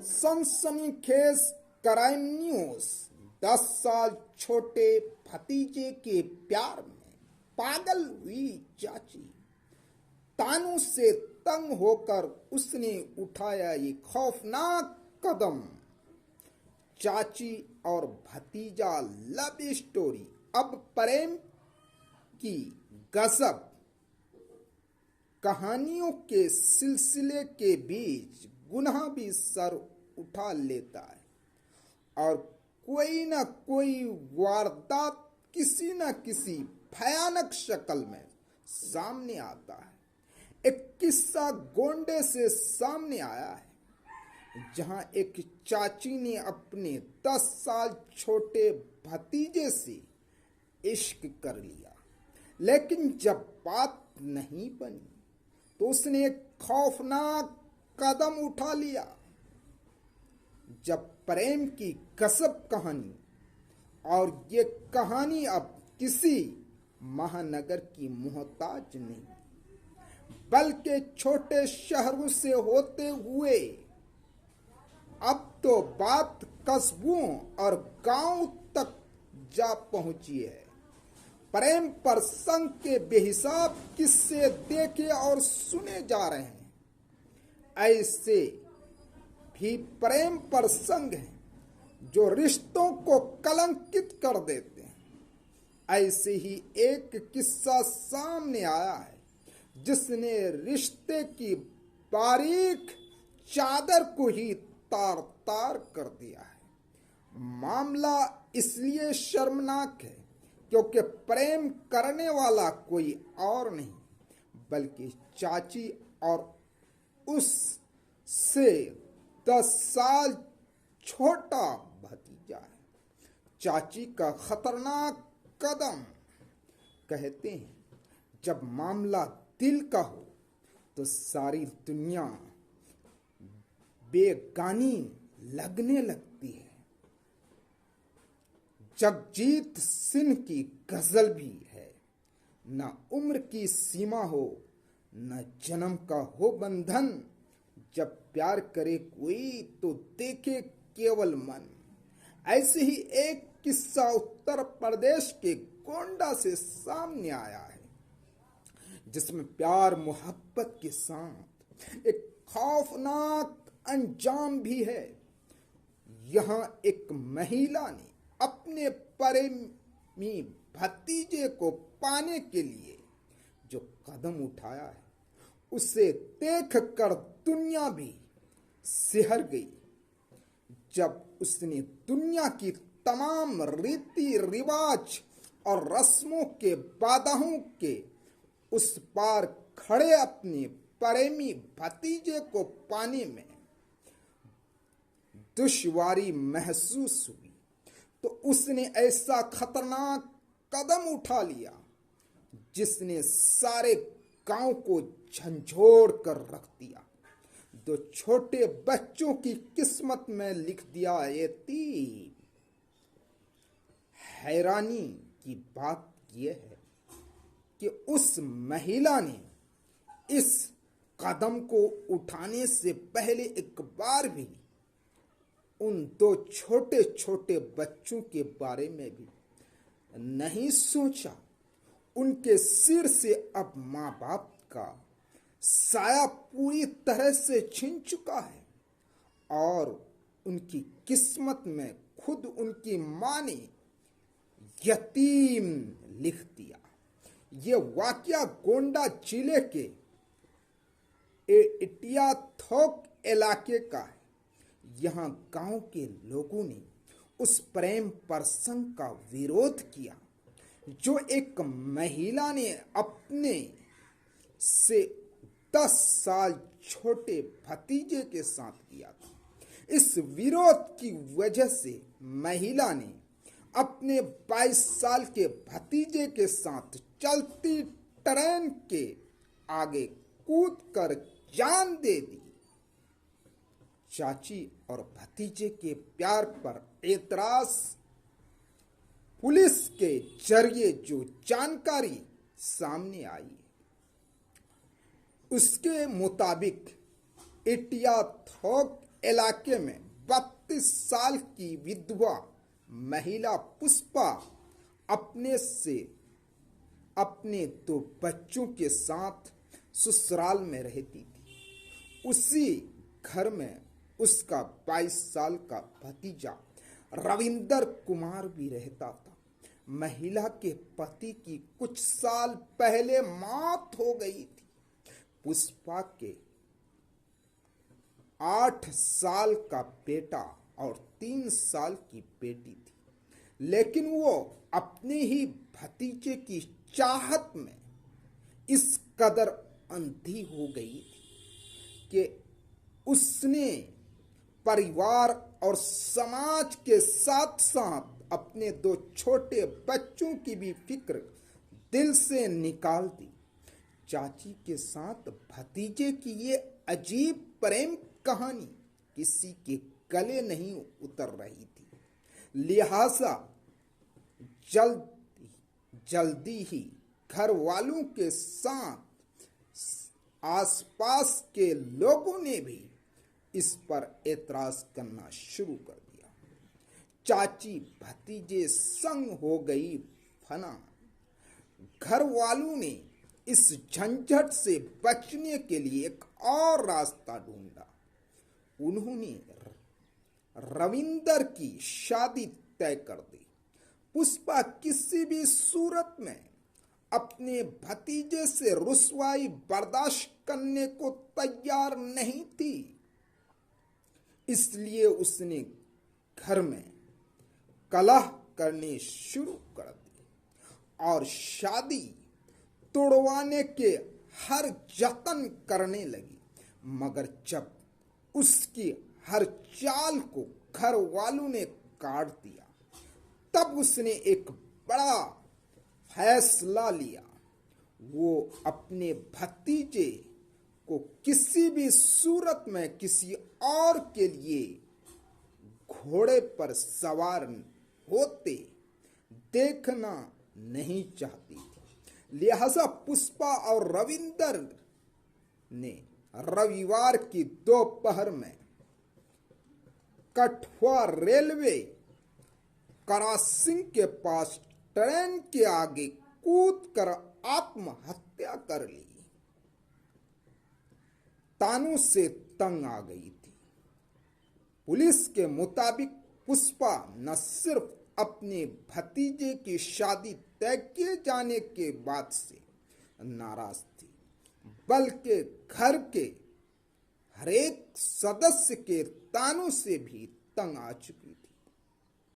सनसनीखेज crime news. 10 साल छोटे भतीजे के प्यार में पागल हुई चाची। तानू से तंग होकर उसने उठाया ये खौफनाक कदम। चाची और भतीजा लव स्टोरी अब प्रेम की गजब कहानियों के सिलसिले के बीच गुनाह भी सर उठा लेता है और कोई न कोई वारदात किसी न किसी भयानक शक्ल में सामने आता है। एक किस्सा गोंडे से सामने आया है, जहां एक चाची ने अपने 10 साल छोटे भतीजे से इश्क कर लिया, लेकिन जब बात नहीं बनी तो उसने एक खौफनाक कदम उठा लिया। जब प्रेम की गजब कहानी, और ये कहानी अब किसी महानगर की मोहताज नहीं, बल्कि छोटे शहरों से होते हुए अब तो बात कस्बों और गांव तक जा पहुंची है। प्रेम प्रसंग के बेहिसाब किस्से देखे और सुने जा रहे हैं। ऐसे भी प्रेम प्रसंग हैं जो रिश्तों को कलंकित कर देते हैं। ऐसे ही एक किस्सा सामने आया है जिसने रिश्ते की बारीक चादर को ही तार तार कर दिया है। मामला इसलिए शर्मनाक है क्योंकि प्रेम करने वाला कोई और नहीं बल्कि चाची और उससे 10 साल छोटा भतीजा है। चाची का खतरनाक कदम। कहते हैं जब मामला दिल का हो तो सारी दुनिया बेगानी लगने लगती है। जगजीत सिंह की गजल भी है, न उम्र की सीमा हो न जन्म का हो बंधन, जब प्यार करे कोई तो देखे केवल मन। ऐसे ही एक किस्सा उत्तर प्रदेश के गोंडा से सामने आया है, जिसमें प्यार मोहब्बत के साथ एक खौफनाक अंजाम भी है। यहाँ एक महिला ने अपने प्रेमी भतीजे को पाने के लिए जो कदम उठाया है, उसे देख कर दुनिया भी सिहर गई। जब उसने दुनिया की तमाम रीति रिवाज और रस्मों के बाधाओं के उस पार खड़े अपने प्रेमी भतीजे को पाने में दुश्वारी महसूस हुई, तो उसने ऐसा खतरनाक कदम उठा लिया जिसने सारे गांव को झंझोड़ कर रख दिया। 2 छोटे बच्चों की किस्मत में लिख दिया ये तीर। हैरानी की बात यह है कि उस महिला ने इस कदम को उठाने से पहले एक बार भी उन 2 छोटे छोटे बच्चों के बारे में भी नहीं सोचा। उनके सिर से अब माँ बाप का साया पूरी तरह से छिन चुका है और उनकी किस्मत में खुद उनकी माँ ने यतीम लिख दिया। ये वाकया गोंडा जिले के इटिया थोक इलाके का है। यहाँ गांव के लोगों ने उस प्रेम प्रसंग का विरोध किया जो एक महिला ने अपने से 10 साल छोटे भतीजे के साथ किया था। इस विरोध की वजह से महिला ने अपने 22 साल के भतीजे के साथ चलती ट्रेन के आगे कूदकर जान दे दी। चाची और भतीजे के प्यार पर एतराज पुलिस के जरिए जो जानकारी सामने आई, उसके मुताबिक इटिया थोक इलाके में 32 साल की विधवा महिला पुष्पा अपने 2 बच्चों के साथ ससुराल में रहती थी। उसी घर में उसका 22 साल का भतीजा रविंदर कुमार भी रहता था। महिला के पति की कुछ साल पहले मौत हो गई थी। पुष्पा के 8 साल का बेटा और 3 साल की बेटी थी, लेकिन वो अपने ही भतीजे की चाहत में इस कदर अंधी हो गई थी कि उसने परिवार और समाज के साथ साथ अपने 2 छोटे बच्चों की भी फिक्र दिल से निकाल दी। चाची के साथ भतीजे की ये अजीब प्रेम कहानी किसी के गले नहीं उतर रही थी। लिहाजा जल्दी ही घर वालों के साथ आसपास के लोगों ने भी इस पर एतराज करना शुरू कर दिया। चाची भतीजे संग हो गई फना। घर वालों ने इस झंझट से बचने के लिए एक और रास्ता ढूंढा। उन्होंने रविंदर की शादी तय कर दी। पुष्पा किसी भी सूरत में अपने भतीजे से रुसवाई बर्दाश्त करने को तैयार नहीं थी, इसलिए उसने घर में कलह करने शुरू कर दी और शादी तोड़वाने के हर जतन करने लगी। मगर जब उसकी हर चाल को घर वालों ने काट दिया, तब उसने एक बड़ा फैसला लिया। वो अपने भतीजे को किसी भी सूरत में किसी और के लिए घोड़े पर सवार होते देखना नहीं चाहती थी। लिहाजा पुष्पा और रविंदर ने रविवार की दोपहर में कठुआ रेलवे क्रॉसिंग के पास ट्रेन के आगे कूदकर आत्महत्या कर ली। तानों से तंग आ गई थी। पुलिस के मुताबिक पुष्पा न सिर्फ अपने भतीजे की शादी तय किए जाने के बाद से नाराज थी, बल्कि घर के हर एक सदस्य के तानों से भी तंग आ चुकी थी।